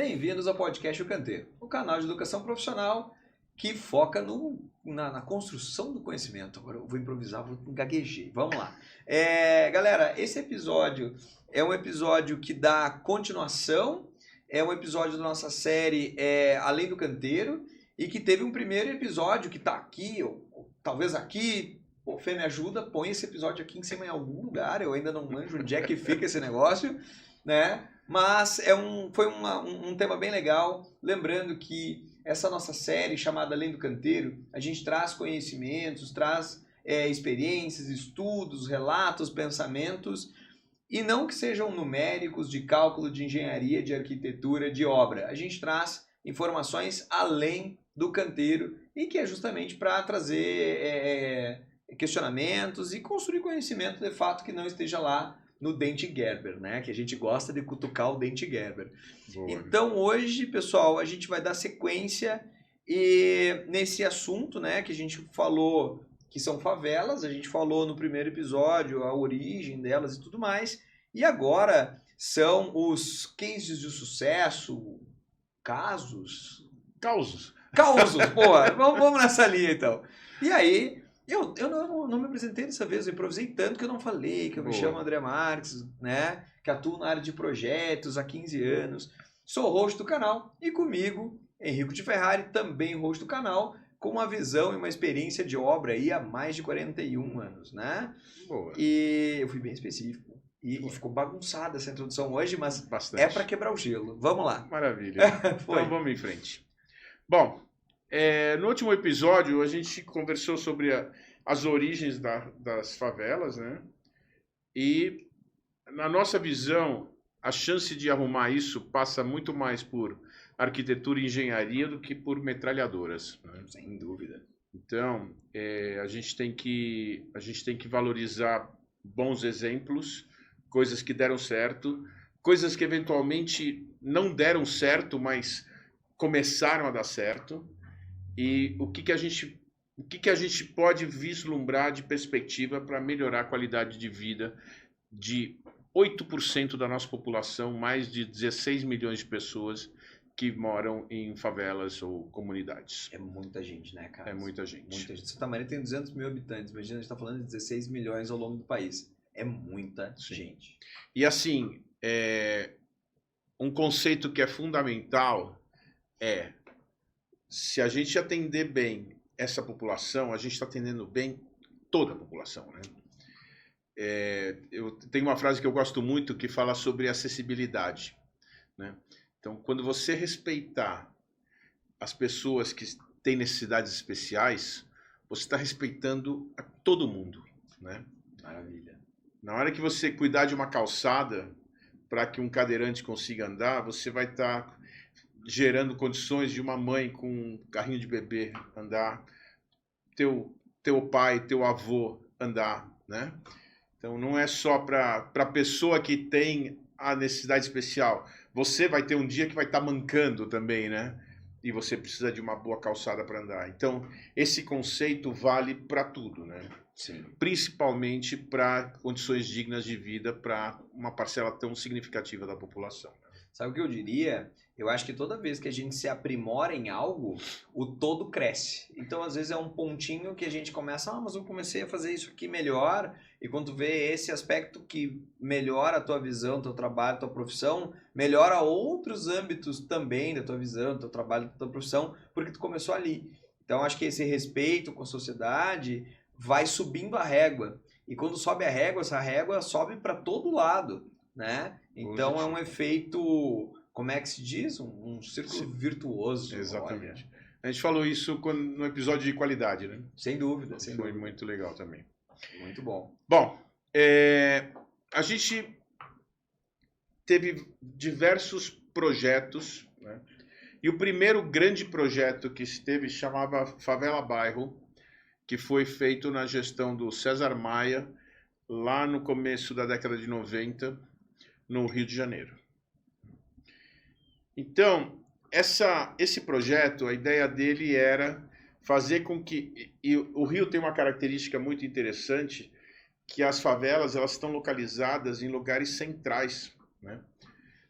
Bem-vindos ao podcast O Canteiro, o canal de educação profissional que foca na construção do conhecimento. Agora eu vou improvisar, vou gaguejar. Vamos lá. Galera, esse episódio é um episódio que dá continuação, é um episódio da nossa série Além do Canteiro, e que teve um primeiro episódio que está aqui, ou talvez aqui. Pô, Fê, me ajuda, põe esse episódio aqui em cima em algum lugar, eu ainda não manjo onde é que fica esse negócio, né? Mas foi um tema bem legal, lembrando que essa nossa série chamada Além do Canteiro, a gente traz conhecimentos, traz experiências, estudos, relatos, pensamentos, e não que sejam numéricos de cálculo, de engenharia, de arquitetura, de obra. A gente traz informações além do canteiro e que é justamente para trazer questionamentos e construir conhecimento de fato que não esteja lá no dente Gerber, né? Que a gente gosta de cutucar o dente Gerber. Boa. Então hoje, pessoal, a gente vai dar sequência nesse assunto, né? Que a gente falou que são favelas, a gente falou no primeiro episódio a origem delas e tudo mais. E agora são os cases de sucesso, causos, porra, vamos nessa linha então. E aí, eu não me apresentei dessa vez, eu improvisei tanto que eu não falei, que eu me chamo André Marques, né? Que atuo na área de projetos há 15 anos, sou host do canal e comigo, Henrico de Ferrari, também host do canal, com uma visão e uma experiência de obra aí há mais de 41 anos, né? Boa. E eu fui bem específico. E ficou bagunçada essa introdução hoje, mas bastante. É para quebrar o gelo. Vamos lá. Maravilha. Então vamos em frente. Bom, no último episódio a gente conversou sobre as origens das favelas, né? E na nossa visão, a chance de arrumar isso passa muito mais por arquitetura e engenharia do que por metralhadoras, né? Sem dúvida. Então, a gente tem que valorizar bons exemplos, coisas que deram certo, coisas que eventualmente não deram certo, mas começaram a dar certo, e o que a gente pode vislumbrar de perspectiva para melhorar a qualidade de vida de 8% da nossa população, mais de 16 milhões de pessoas que moram em favelas ou comunidades. É muita gente, né, cara? É muita gente. Muita gente. Santa Maria tem 200 mil habitantes, imagina, a gente está falando de 16 milhões ao longo do país. É muita gente. E assim, um conceito que é fundamental é, se a gente atender bem essa população, a gente está atendendo bem toda a população, né? Eu tenho uma frase que eu gosto muito que fala sobre acessibilidade, né? Então, quando você respeitar as pessoas que têm necessidades especiais, você está respeitando a todo mundo, né? Maravilha. Na hora que você cuidar de uma calçada para que um cadeirante consiga andar, você vai estar gerando condições de uma mãe com um carrinho de bebê andar, teu pai, teu avô andar, né? Então não é só para a pessoa que tem a necessidade especial. Você vai ter um dia que vai estar mancando também, né? E você precisa de uma boa calçada para andar. Então esse conceito vale para tudo, né? Sim. Principalmente para condições dignas de vida para uma parcela tão significativa da população. Sabe o que eu diria? Eu acho que toda vez que a gente se aprimora em algo, o todo cresce. Então, às vezes, é um pontinho que a gente começa, mas eu comecei a fazer isso aqui melhor, e quando tu vê esse aspecto que melhora a tua visão, teu trabalho, tua profissão, melhora outros âmbitos também da tua visão, teu trabalho, da tua profissão, porque tu começou ali. Então, acho que esse respeito com a sociedade vai subindo a régua. E quando sobe a régua, essa régua sobe para todo lado, né? Então, é um efeito... Como é que se diz? Um círculo virtuoso. Exatamente. Olha. A gente falou isso no episódio de qualidade, né? Sem dúvida, sem dúvida. Foi muito legal também. Muito bom. Bom, a gente teve diversos projetos, né? E o primeiro grande projeto que se teve chamava Favela Bairro, que foi feito na gestão do César Maia, lá no começo da década de 90, no Rio de Janeiro. Então, esse projeto, a ideia dele era fazer com que... E o Rio tem uma característica muito interessante, que as favelas elas estão localizadas em lugares centrais, né?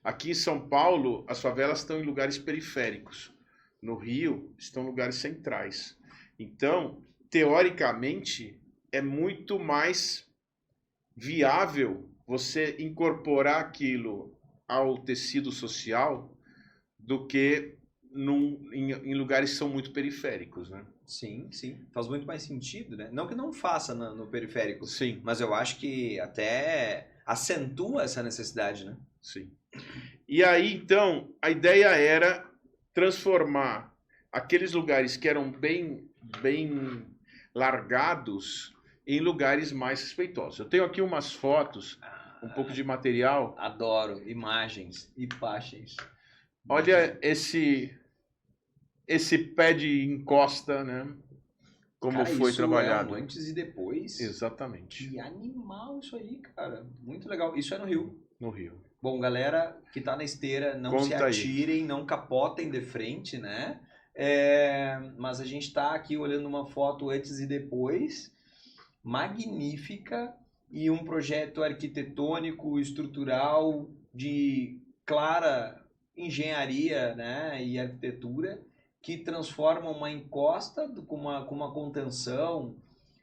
Aqui em São Paulo, as favelas estão em lugares periféricos. No Rio, estão em lugares centrais. Então, teoricamente, é muito mais viável você incorporar aquilo ao tecido social do que em lugares que são muito periféricos, né? Sim, sim. Faz muito mais sentido, né? Não que não faça no periférico, Sim, mas eu acho que até acentua essa necessidade, né? sim. E aí, então, a ideia era transformar aqueles lugares que eram bem largados em lugares mais respeitosos. Eu tenho aqui umas fotos, um pouco de material. Adoro imagens e imagens. Olha esse pé de encosta, né? Como Cara, foi isso trabalhado. é um antes e depois. Exatamente. Que animal isso aí, cara. Muito legal. Isso é no Rio. No Rio. Bom, galera que tá na esteira, não se Conta aí. atirem, não capotem de frente, né? Mas a gente tá aqui olhando uma foto antes e depois, magnífica, e um projeto arquitetônico, estrutural, de clara engenharia, né? E arquitetura, que transforma uma encosta com uma contenção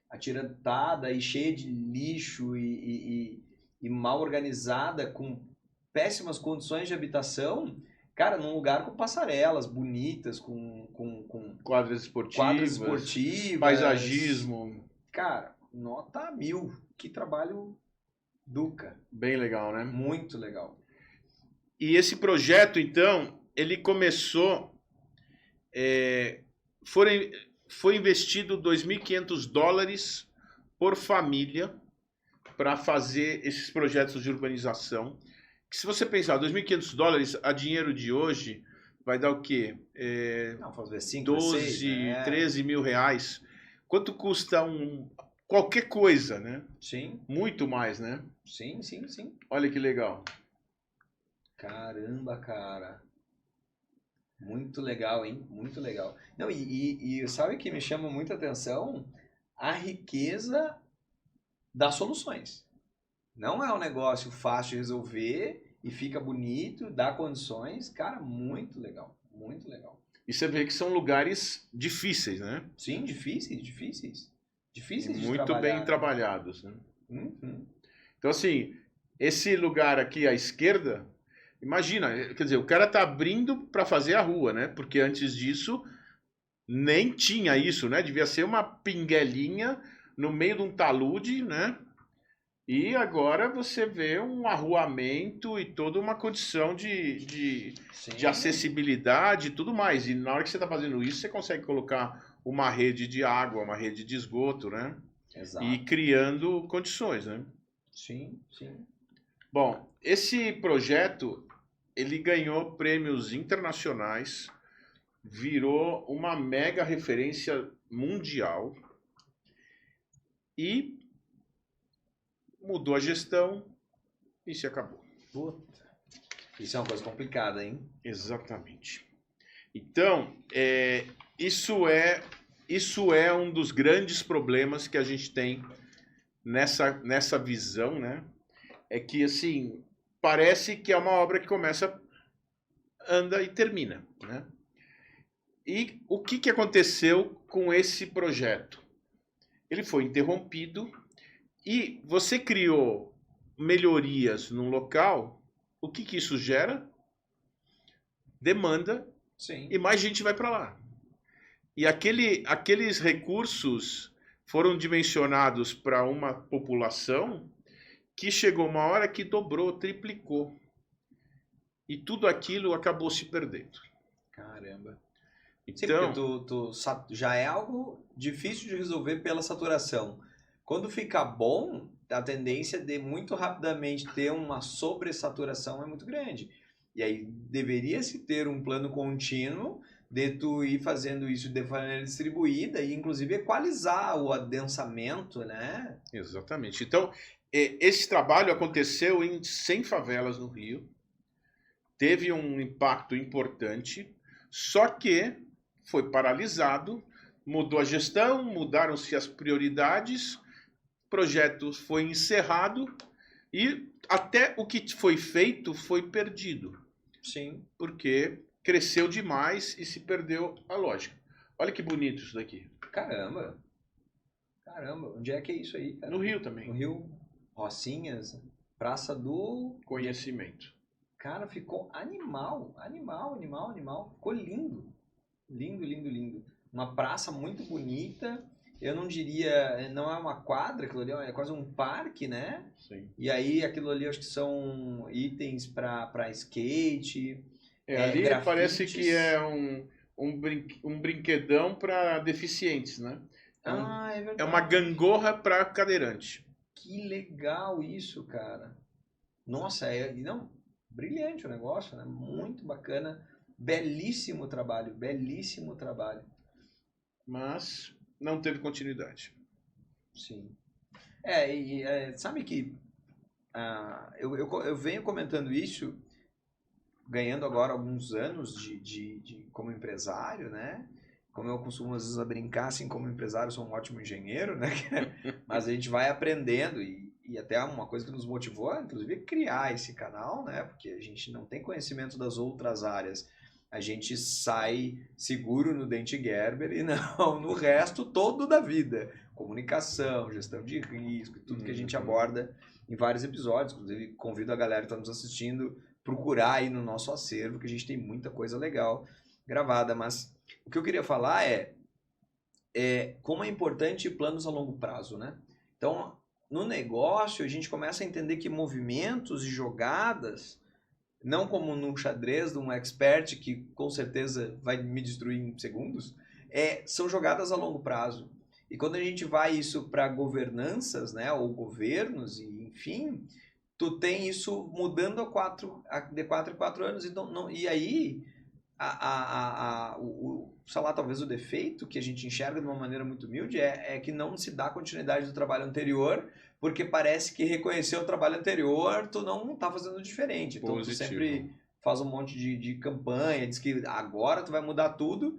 atirantada e cheia de lixo e mal organizada, com péssimas condições de habitação, cara, num lugar com passarelas bonitas, com Quadras quadras esportivas, esportivas. paisagismo. Cara, nota 1000. Que trabalho Duca. Bem legal, né? Muito legal. E esse projeto, então, ele começou... foi investido $2.500 por família para fazer esses projetos de urbanização. Que se você pensar, $2.500 a dinheiro de hoje vai dar o quê? Não, fazer 5, 12, 6, né? 13 mil reais. Quanto custa qualquer coisa, né? Sim, Muito mais, né? sim, sim, sim. Olha que legal. Caramba, cara. Muito legal, hein? Muito legal. Não, e sabe o que me chama muita atenção? A riqueza das soluções. Não é um negócio fácil de resolver e fica bonito, dá condições. Cara, muito legal. Muito legal. E você vê que são lugares difíceis, né? Sim, difíceis, difíceis. Difíceis de Muito trabalhar. bem trabalhados, né? Uhum. Então, assim, esse lugar aqui à esquerda, imagina, quer dizer, o cara tá abrindo para fazer a rua, né? Porque antes disso nem tinha isso, né? Devia ser uma pinguelinha no meio de um talude, né? E agora você vê um arruamento e toda uma condição de Sim. acessibilidade e tudo mais. E na hora que você está fazendo isso, você consegue colocar uma rede de água, uma rede de esgoto, né? Exato. E criando condições, né? Sim, sim. Bom, esse projeto, ele ganhou prêmios internacionais, virou uma mega referência mundial e mudou a gestão e se acabou. Puta. Isso é uma coisa complicada, hein? Exatamente. Então, isso é um dos grandes problemas que a gente tem nessa visão, né? É que, assim, parece que é uma obra que começa, anda e termina, né? E o que aconteceu com esse projeto? Ele foi interrompido e você criou melhorias num local, o que isso gera? Demanda. Sim. E mais gente vai para lá. E aqueles recursos foram dimensionados para uma população que chegou uma hora que dobrou, triplicou. E tudo aquilo acabou se perdendo. Caramba. Então, Sim, porque já é algo difícil de resolver pela saturação. Quando fica bom, a tendência de muito rapidamente ter uma sobressaturação é muito grande. E aí deveria-se ter um plano contínuo de tu ir fazendo isso de maneira distribuída e inclusive equalizar o adensamento, né? Exatamente. Então, esse trabalho aconteceu em 100 favelas no Rio. Teve um impacto importante, só que foi paralisado, mudou a gestão, mudaram-se as prioridades, o projeto foi encerrado E até o que foi feito foi perdido. Sim. Porque cresceu demais e se perdeu a lógica. Olha que bonito isso daqui. Caramba. Caramba. Onde é que é isso aí, cara? No Rio também. No Rio, Rocinhas, Praça do Conhecimento. Cara, ficou animal. Ficou lindo. Lindo. Uma praça muito bonita. Eu não diria, não é uma quadra, aquilo ali é quase um parque, né? Sim. E aí aquilo ali acho que são itens para skate. Ali grafites. parece que é um brinquedão para deficientes, né? É verdade. É uma gangorra para cadeirante. Que legal isso, cara. Nossa, não, brilhante o negócio, né? Muito bacana. Belíssimo trabalho. Mas não teve continuidade. Sim. Sabe que eu venho comentando isso, ganhando agora alguns anos como empresário, né? Como eu costumo às vezes brincar, assim, como empresário, eu sou um ótimo engenheiro, né? Mas a gente vai aprendendo e até uma coisa que nos motivou, inclusive, é criar esse canal, né? Porque a gente não tem conhecimento das outras áreas. A gente sai seguro no Dente Gerber e não no resto todo da vida. Comunicação, gestão de risco, tudo que a gente aborda em vários episódios. Inclusive, convido a galera que está nos assistindo procurar aí no nosso acervo, que a gente tem muita coisa legal gravada. Mas o que eu queria falar é como é importante planos a longo prazo, né? Então, no negócio, a gente começa a entender que movimentos e jogadas, não como num xadrez de um expert que com certeza vai me destruir em segundos, são jogadas a longo prazo. E quando a gente vai isso para governanças, né, ou governos, e enfim, tu tem isso mudando de 4 em 4 anos. E aí, sei lá, talvez o defeito que a gente enxerga de uma maneira muito humilde é que não se dá continuidade do trabalho anterior, porque parece que reconhecer o trabalho anterior, tu não tá fazendo diferente. Então tu sempre faz um monte de campanha, diz que agora tu vai mudar tudo,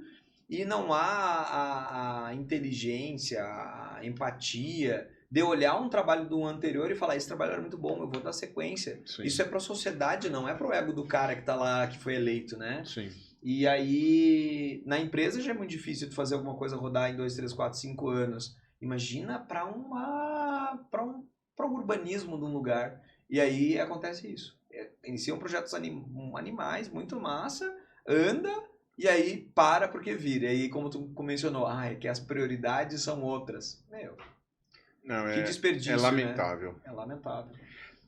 e não há a inteligência, a empatia de olhar um trabalho do anterior e falar, esse trabalho era muito bom, eu vou dar sequência. Sim. Isso é para a sociedade, não é para o ego do cara que tá lá, que foi eleito, né? Sim. E aí, na empresa já é muito difícil tu fazer alguma coisa rodar em 2, 3, 4, 5 anos. Imagina para um urbanismo de um lugar. E aí acontece isso. Iniciam projetos animais, muito massa, anda, e aí para porque vira. E aí, como tu mencionou, é que as prioridades são outras. Meu, não, que desperdício, é lamentável. Né? É lamentável.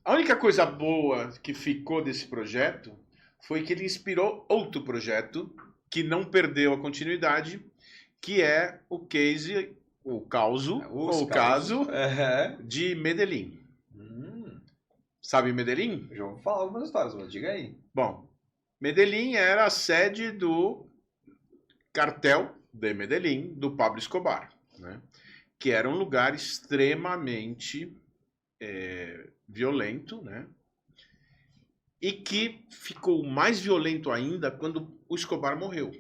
A única coisa boa que ficou desse projeto foi que ele inspirou outro projeto que não perdeu a continuidade, que é o caso de Medellín. Sabe Medellín? Já vou falar algumas histórias, mas diga aí. Bom, Medellín era a sede do cartel de Medellín, do Pablo Escobar, né? Que era um lugar extremamente violento, né? E que ficou mais violento ainda quando o Escobar morreu.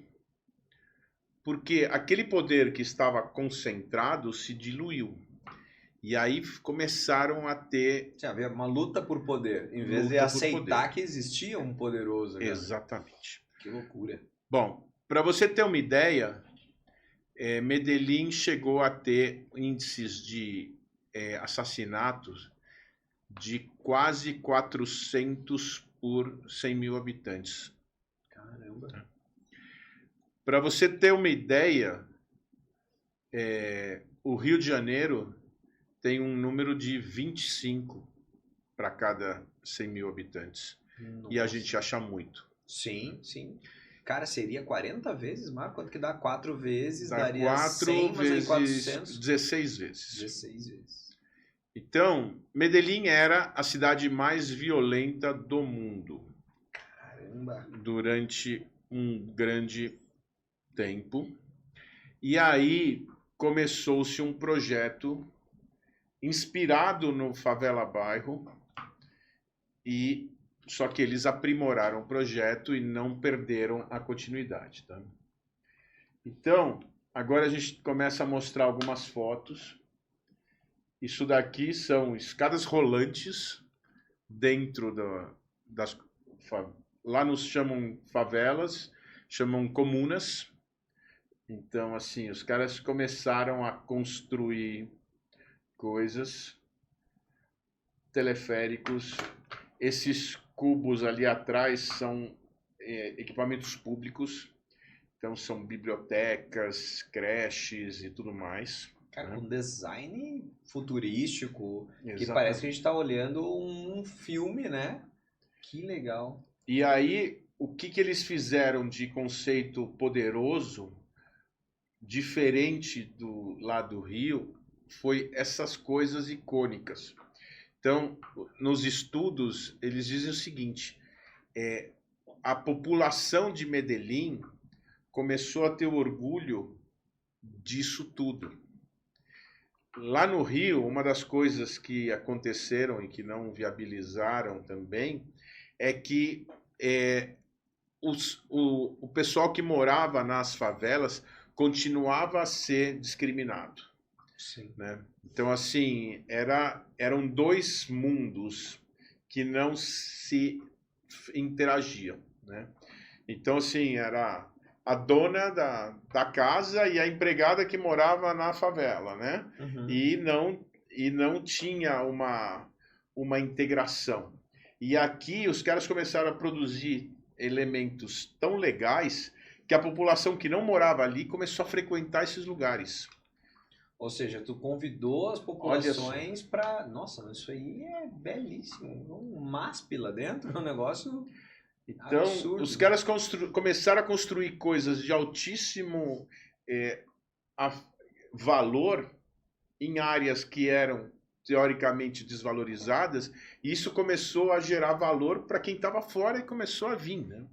Porque aquele poder que estava concentrado se diluiu. E aí começaram a ter... havia uma luta por poder, em vez de aceitar que existia um poderoso. Cara. Exatamente. Que loucura. Bom, para você ter uma ideia, Medellín chegou a ter índices de assassinatos de quase 400 por 100 mil habitantes. Caramba. Para você ter uma ideia, o Rio de Janeiro tem um número de 25 para cada 100 mil habitantes. Nossa. E a gente acha muito. Sim, sim. Cara, seria 40 vezes, Marco? Quanto que dá 4 vezes? Dá daria 4 100, vezes, mas aí 400? 16 vezes. 16 vezes. Então, Medellín era a cidade mais violenta do mundo. Caramba! Durante um grande tempo. E aí começou-se um projeto inspirado no Favela Bairro, só que eles aprimoraram o projeto e não perderam a continuidade. Tá? Então, agora a gente começa a mostrar algumas fotos. Isso daqui são escadas rolantes dentro das... Lá nos chamam favelas, chamam comunas. Então, assim, os caras começaram a construir coisas, teleféricos. Esses cubos ali atrás são equipamentos públicos. Então, são bibliotecas, creches e tudo mais. Cara, um design futurístico, que Exatamente. parece que a gente está olhando um filme, né? Que legal. E aí, o que eles fizeram de conceito poderoso, diferente do lá do Rio, foi essas coisas icônicas. Então, nos estudos, eles dizem o seguinte, a população de Medellín começou a ter orgulho disso tudo. Lá no Rio, uma das coisas que aconteceram e que não viabilizaram também é que o pessoal que morava nas favelas continuava a ser discriminado. Sim. Né? Então, assim, eram dois mundos que não se interagiam. Né? Então, assim, era a dona da casa e a empregada que morava na favela, né? Uhum. E não tinha uma integração. E aqui os caras começaram a produzir elementos tão legais que a população que não morava ali começou a frequentar esses lugares. Ou seja, tu convidou as populações para... Nossa, mas isso aí é belíssimo. Um MASP lá dentro, é um negócio então, absurdo. os caras começaram a construir coisas de altíssimo valor em áreas que eram teoricamente desvalorizadas, e isso começou a gerar valor para quem estava fora e começou a vir, né?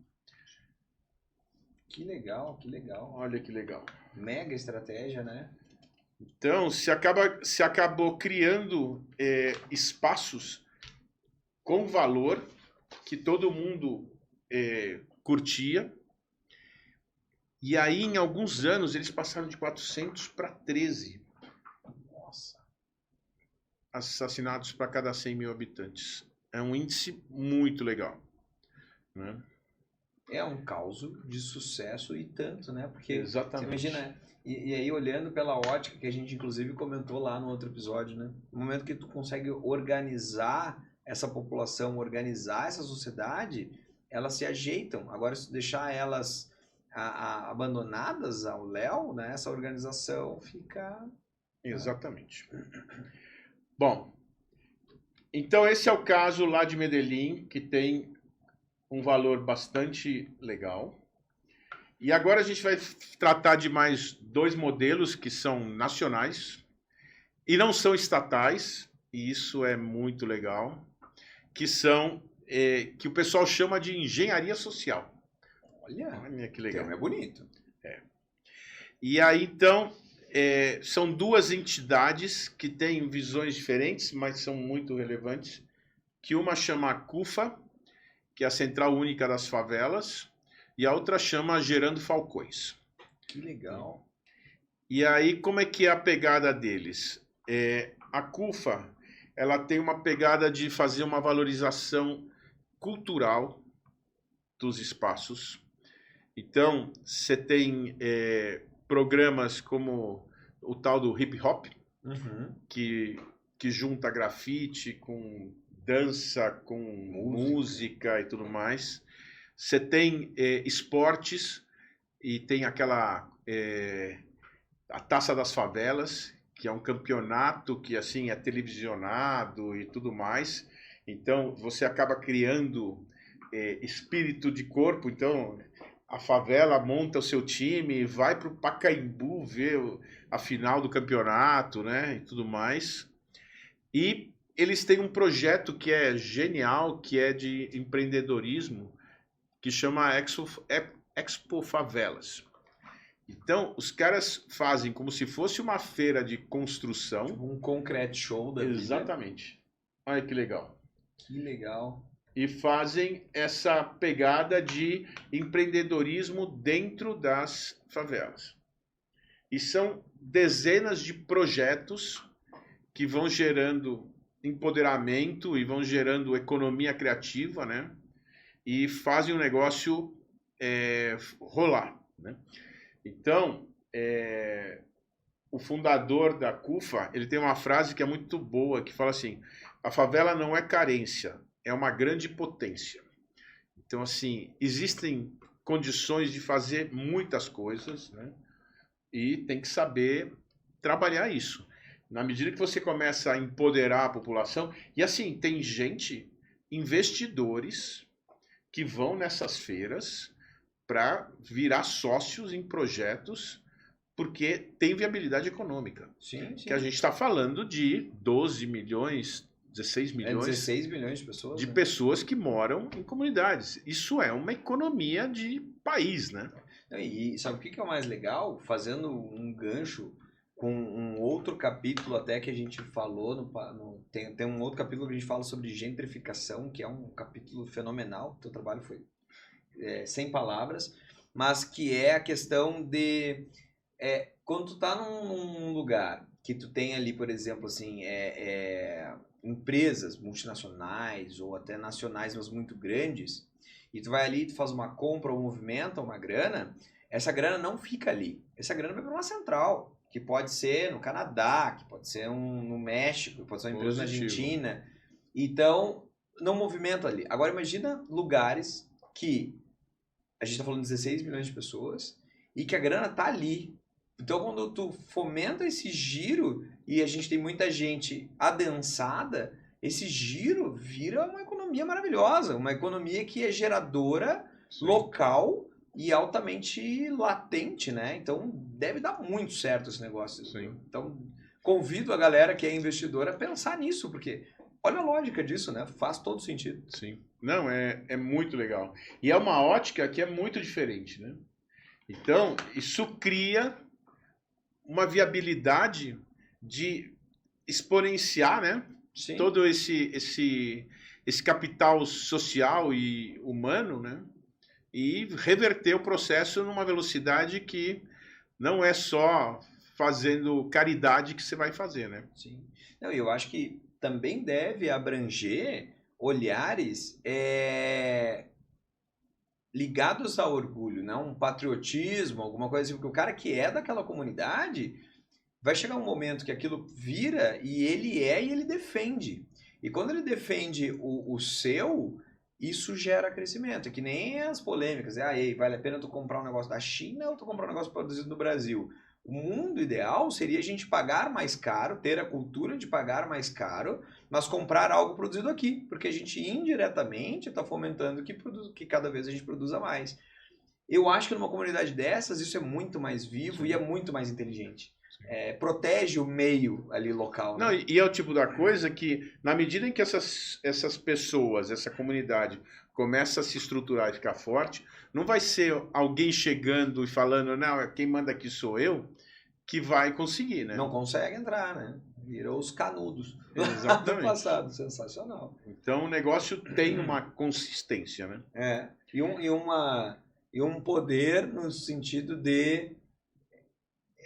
Que legal, que legal. Olha que legal. Mega estratégia, né? Então, se acabou criando espaços com valor que todo mundo curtia. E aí, em alguns anos, eles passaram de 400 para 13. Nossa. Assassinatos para cada 100 mil habitantes. É um índice muito legal. Né? É um caos de sucesso e tanto, né? Porque exatamente. Você imagina, e aí olhando pela ótica que a gente inclusive comentou lá no outro episódio, né? No momento que tu consegue organizar essa população, organizar essa sociedade, elas se ajeitam. Agora, se tu deixar elas abandonadas ao léu, né? Essa organização fica... Exatamente. Bom, então esse é o caso lá de Medellín, que tem um valor bastante legal. E agora a gente vai tratar de mais dois modelos que são nacionais e não são estatais, e isso é muito legal, que são que o pessoal chama de engenharia social. Olha que legal. É bonito. E aí, então, são duas entidades que têm visões diferentes, mas são muito relevantes, que uma chama a CUFA, que é a Central Única das Favelas, e a outra chama Gerando Falcões. Que legal. E aí, como é que é a pegada deles? A CUFA, ela tem uma pegada de fazer uma valorização cultural dos espaços. Então, você tem programas como o tal do hip hop, que junta grafite com dança, com música e tudo mais. Você tem esportes e tem aquela a Taça das Favelas, que é um campeonato que assim é televisionado e tudo mais. Então você acaba criando espírito de corpo. Então a favela monta o seu time e vai para o Pacaembu ver a final do campeonato, né, e tudo mais. E eles têm um projeto que é genial, que é de empreendedorismo, que chama Expo Favelas. Então, os caras fazem como se fosse uma feira de construção. Tipo um concrete show da vida. Exatamente. Olha que legal. Que legal. E fazem essa pegada de empreendedorismo dentro das favelas. E são dezenas de projetos que vão gerando empoderamento e vão gerando economia criativa, né? E fazem o negócio rolar, né? Então, o fundador da CUFA, ele tem uma frase que é muito boa, que fala assim: a favela não é carência, é uma grande potência. Então, assim, existem condições de fazer muitas coisas, né? E tem que saber trabalhar isso. Na medida que você começa a empoderar a população, e assim, tem gente, investidores, que vão nessas feiras para virar sócios em projetos, porque tem viabilidade econômica. Sim, sim. Que a gente está falando de 12 milhões, 16 milhões, 16 milhões de pessoas. de né? pessoas que moram em comunidades. Isso é uma economia de país, né? E sabe o que é o mais legal? Fazendo um gancho com um outro capítulo até que a gente falou, tem um outro capítulo que a gente fala sobre gentrificação, que é um capítulo fenomenal. O teu trabalho foi sem palavras, mas que é a questão de quando tu tá num lugar que tu tem ali, por exemplo, assim, empresas multinacionais ou até nacionais, mas muito grandes, e tu vai ali, tu faz uma compra ou movimenta uma grana, essa grana não fica ali. Essa grana vai para uma central, que pode ser no Canadá, que pode ser no México, que pode ser uma empresa na Positivo. Argentina. Então, não movimenta ali. Agora imagina lugares que a gente está falando de 16 milhões de pessoas e que a grana tá ali. Então, quando tu fomenta esse giro e a gente tem muita gente adensada, esse giro vira uma economia maravilhosa, uma economia que é geradora, Sim. local e altamente latente, né? Então, deve dar muito certo esse negócio. Sim. Então, convido a galera que é investidora a pensar nisso, porque olha a lógica disso, né? Faz todo sentido. Sim. Não, é muito legal. E é uma ótica que é muito diferente, né? Então, isso cria uma viabilidade de exponenciar, né? Sim. Todo esse capital social e humano, né? E reverter o processo numa velocidade que não é só fazendo caridade que você vai fazer, né? Sim. Não, eu acho que também deve abranger olhares ligados ao orgulho, né? Um patriotismo, alguma coisa assim, porque o cara que é daquela comunidade vai chegar um momento que aquilo vira e ele defende. E quando ele defende o seu, isso gera crescimento. É que nem as polêmicas. Ei, vale a pena tu comprar um negócio da China ou tu comprar um negócio produzido no Brasil? O mundo ideal seria a gente pagar mais caro, ter a cultura de pagar mais caro, mas comprar algo produzido aqui, porque a gente indiretamente está fomentando que cada vez a gente produza mais. Eu acho que numa comunidade dessas isso é muito mais vivo e é muito mais inteligente. Protege o meio ali local. Né? Não, e é o tipo da coisa que, na medida em que essas pessoas, essa comunidade começa a se estruturar e ficar forte, não vai ser alguém chegando e falando, não, quem manda aqui sou eu, que vai conseguir, né? Não consegue entrar, né? Virou os canudos Exatamente. do passado. Sensacional. Então o negócio tem uma consistência, né? E um poder no sentido de...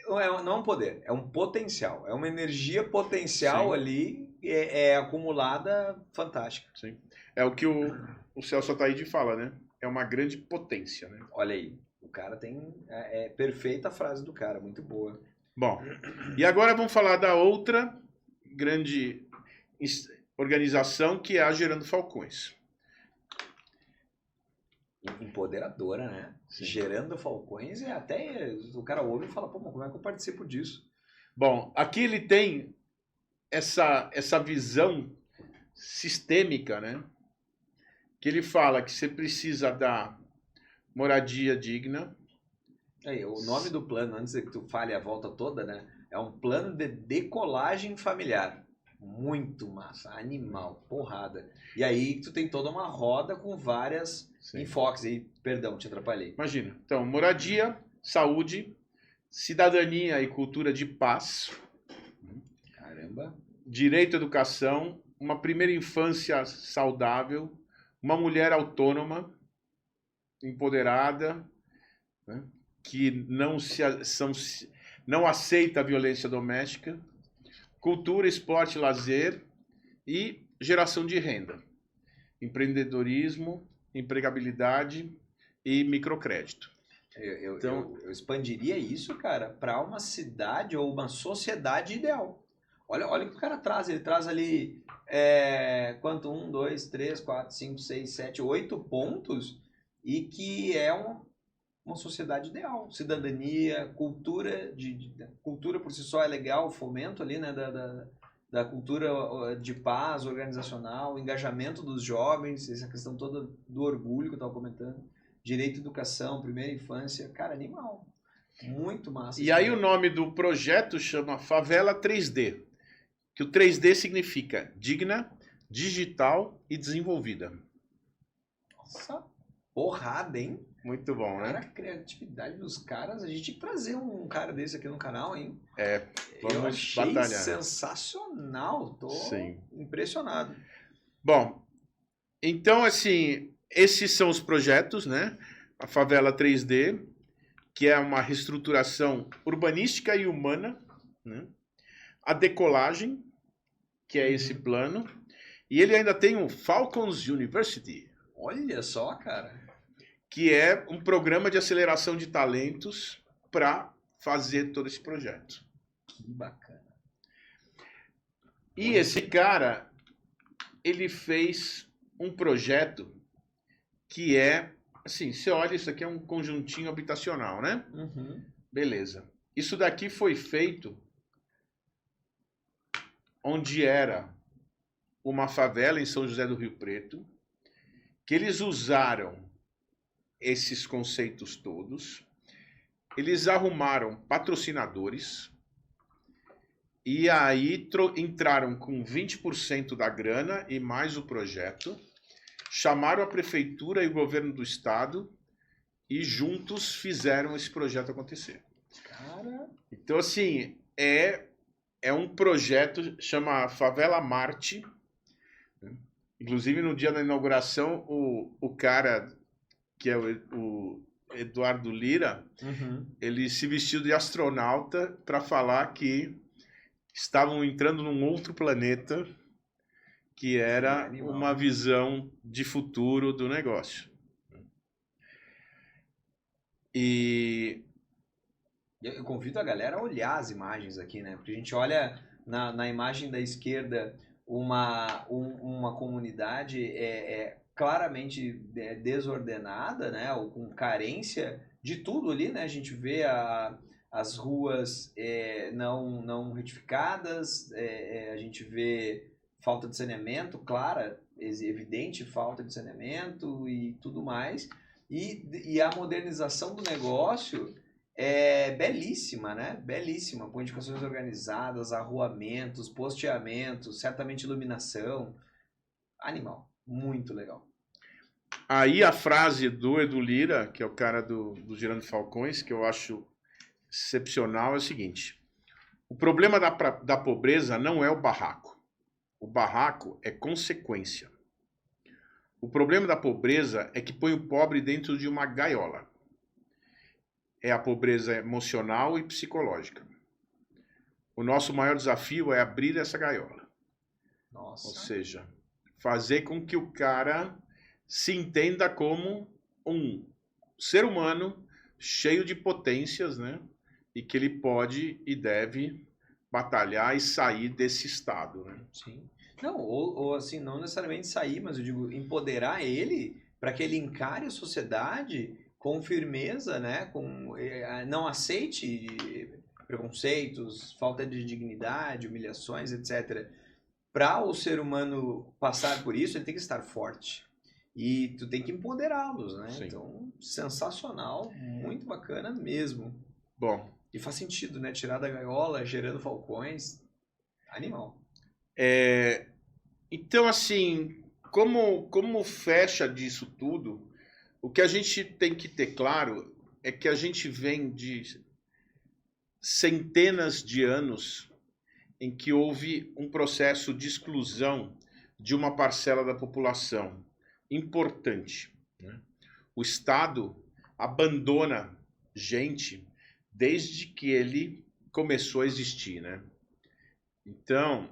Não é um poder, é um potencial. É uma energia potencial. Sim. Ali acumulada fantástica. Sim. É o que o Celso Ataíde fala, né? É uma grande potência, né? Olha aí, o cara tem... perfeita a frase do cara, muito boa. Bom, e agora vamos falar da outra grande organização, que é a Gerando Falcões. Empoderadora, né? Sim. Gerando Falcões, e até o cara ouve e fala, pô, como é que eu participo disso? Bom, aqui ele tem essa visão sistêmica, né? Que ele fala que você precisa dar moradia digna. O nome do plano, antes que tu fale a volta toda, né? É um plano de decolagem familiar. Muito massa, animal, porrada. E aí tu tem toda uma roda com várias enfoques. E, perdão, te atrapalhei. Imagina. Então, moradia, saúde, cidadania e cultura de paz. Caramba. Direito à educação, uma primeira infância saudável, uma mulher autônoma, empoderada, né? Que não aceita a violência doméstica, cultura, esporte, lazer e geração de renda, empreendedorismo, empregabilidade e microcrédito. Eu expandiria isso, cara, para uma cidade ou uma sociedade ideal. Olha o que o cara traz. Ele traz ali, quanto? 1, 2, 3, 4, 5, 6, 7, 8 pontos e que é uma sociedade ideal. Cidadania, cultura, cultura por si só é legal, o fomento ali, né, da cultura de paz organizacional, engajamento dos jovens, essa questão toda do orgulho que eu estava comentando. Direito à educação, primeira infância, cara, animal. Muito massa. E aí o nome do projeto chama Favela 3D, que o 3D significa digna, digital e desenvolvida. Nossa, porrada, hein? Muito bom, Cara, né? a criatividade dos caras, a gente tinha que trazer um cara desse aqui no canal, hein? Vamos eu achei batalhar. sensacional, tô Sim. impressionado. Bom, então assim, esses são os projetos, né? A Favela 3D, que é uma reestruturação urbanística e humana, né? A Decolagem, que é esse plano, e ele ainda tem o Falcons University. Olha só, cara. Que é um programa de aceleração de talentos para fazer todo esse projeto. Que bacana. E esse cara, ele fez um projeto que é, assim, você olha, isso aqui é um conjuntinho habitacional, né? Uhum. Beleza. Isso daqui foi feito onde era uma favela em São José do Rio Preto, que eles usaram esses conceitos todos, eles arrumaram patrocinadores e aí entraram com 20% da grana e mais o projeto, chamaram a prefeitura e o governo do estado e juntos fizeram esse projeto acontecer. Cara... Então, assim, é um projeto, chama Favela Marte. Inclusive, no dia da inauguração, o cara, que é o Eduardo Lira, ele se vestiu de astronauta para falar que estavam entrando num outro planeta, que era uma visão de futuro do negócio. E eu convido a galera a olhar as imagens aqui, né? Porque a gente olha na imagem da esquerda uma comunidade claramente desordenada, né? Ou com carência de tudo ali, né? A gente vê as ruas não retificadas, a gente vê falta de saneamento, clara, evidente falta de saneamento e tudo mais. E a modernização do negócio é belíssima, né? Belíssima, com edificações organizadas, arruamentos, posteamentos, certamente iluminação. Animal, muito legal. Aí a frase do Edu Lira, que é o cara do Girando Falcões, que eu acho excepcional, é o seguinte: o problema da pobreza não é o barraco. O barraco é consequência. O problema da pobreza é que põe o pobre dentro de uma gaiola. É a pobreza emocional e psicológica. O nosso maior desafio é abrir essa gaiola. Nossa. Ou seja, fazer com que o cara se entenda como um ser humano cheio de potências, né? E que ele pode e deve batalhar e sair desse estado, né? Sim. Não, ou assim, não necessariamente sair, mas eu digo empoderar ele para que ele encare a sociedade com firmeza, né? Não aceite preconceitos, falta de dignidade, humilhações, etc. Para o ser humano passar por isso, ele tem que estar forte. E tu tem que empoderá-los, né? Sim. Então, sensacional, muito bacana mesmo. Bom. E faz sentido, né? Tirar da gaiola, gerando falcões, animal. Então, assim, como fecha disso tudo, o que a gente tem que ter claro é que a gente vem de centenas de anos em que houve um processo de exclusão de uma parcela da população importante, né? O Estado abandona gente desde que ele começou a existir, né? Então,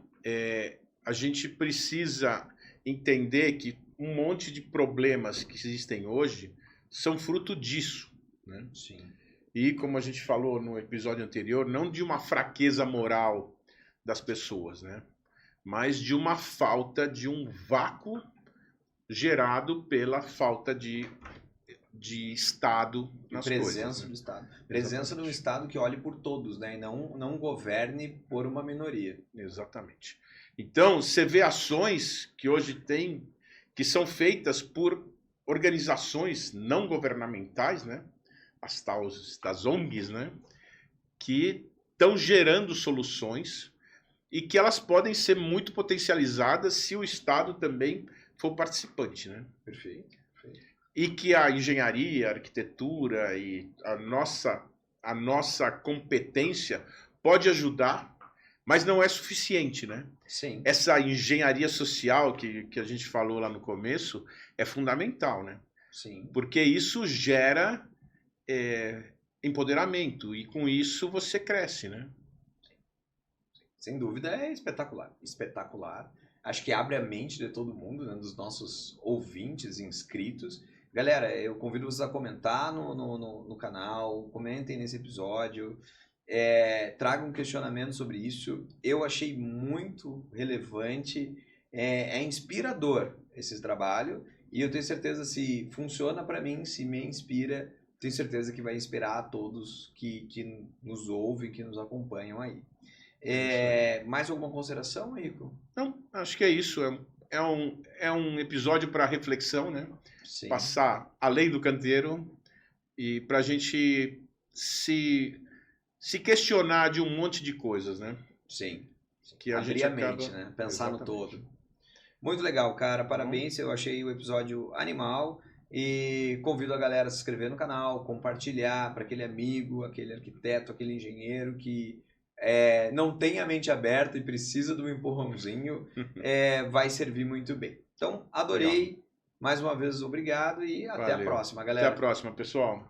a gente precisa entender que um monte de problemas que existem hoje são fruto disso, né? Sim. E como a gente falou no episódio anterior, não de uma fraqueza moral das pessoas, né? Mas de uma falta de um vácuo gerado pela falta de Estado nas Presença coisas, né? do Estado. Presença de um Estado que olhe por todos, né? E não governe por uma minoria. Exatamente. Então, você vê ações que hoje tem, que são feitas por organizações não governamentais, né? As tais das ONGs, né? Que estão gerando soluções e que elas podem ser muito potencializadas se o Estado também for participante, né? Perfeito. E que a engenharia, a arquitetura e a nossa competência pode ajudar, mas não é suficiente, né? Sim. Essa engenharia social que a gente falou lá no começo é fundamental, né? Sim. Porque isso gera empoderamento e com isso você cresce, né? Sem dúvida é espetacular. Espetacular. Acho que abre a mente de todo mundo, né? Dos nossos ouvintes, inscritos. Galera, eu convido vocês a comentar no canal, comentem nesse episódio, tragam um questionamento sobre isso. Eu achei muito relevante, é inspirador esse trabalho e eu tenho certeza se funciona para mim, se me inspira, tenho certeza que vai inspirar a todos que nos ouvem, que nos acompanham aí. Mais alguma consideração, Rico? Não, acho que é isso. É um episódio para reflexão, né? Sim. Passar a lei do canteiro e para a gente se questionar de um monte de coisas, né? Sim. Que a Abrir gente a mente, acaba... né? Pensar Exatamente. no todo. Muito legal, cara. Parabéns. Eu achei o episódio animal e convido a galera a se inscrever no canal, compartilhar para aquele amigo, aquele arquiteto, aquele engenheiro que não tem a mente aberta e precisa de um empurrãozinho, vai servir muito bem. Então, adorei. Legal. Mais uma vez, obrigado e até a Valeu. próxima, galera. Até a próxima, pessoal.